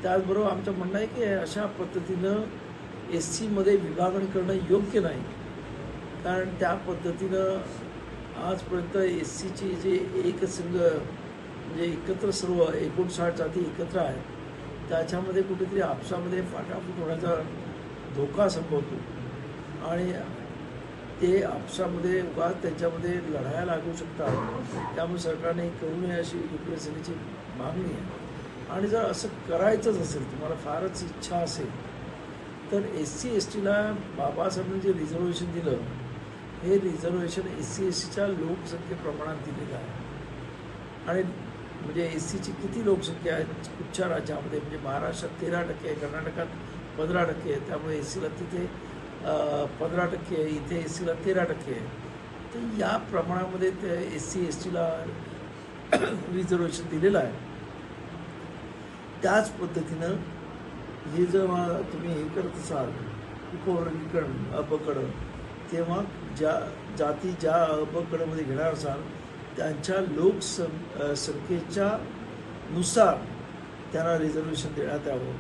त्याचबरोबर आमचं म्हणणं आहे की अशा पद्धतीनं SCमध्ये विभागण करणं योग्य नाही. कारण त्या पद्धतीनं आजपर्यंत SCची जे एकसंघ म्हणजे एकत्र सर्व 59 जाती एकत्र आहेत, त्याच्यामध्ये कुठेतरी आपसामध्ये फाटाफूट होण्याचा धोका संभवतो आणि ते आपसामध्ये उगाच त्यांच्यामध्ये लढाया लागू शकतात. त्यामुळे सरकारने करू नये अशी युक्रेनची मागणी आहे. आणि जर असं करायचंच असेल, तुम्हाला फारच इच्छा असेल, तर SC-STला बाबासाहेबांनी जे रिझर्वेशन दिलं, हे रिझर्वेशन SC-STच्या लोकसंख्येप्रमाणात दिलेलं आहे. आणि म्हणजे SCची किती लोकसंख्या आहे कुठच्या राज्यामध्ये, म्हणजे महाराष्ट्रात 13% आहे, कर्नाटकात 15% आहे. त्यामुळे SCला तिथे 15% आहे, इथे SCला 13% आहे. तर या प्रमाणामध्ये ते SC-STला रिझर्वेशन दिलेलं आहे. त्याच पद्धतीनं हे जेव्हा तुम्ही हे करत असाल उपवर्गीकरण अपकड, तेव्हा ज्या जाती ज्या अपकडमध्ये घेणार असाल त्यांच्या संख्येच्या नुसार त्यांना रिझर्वेशन देण्यात यावं.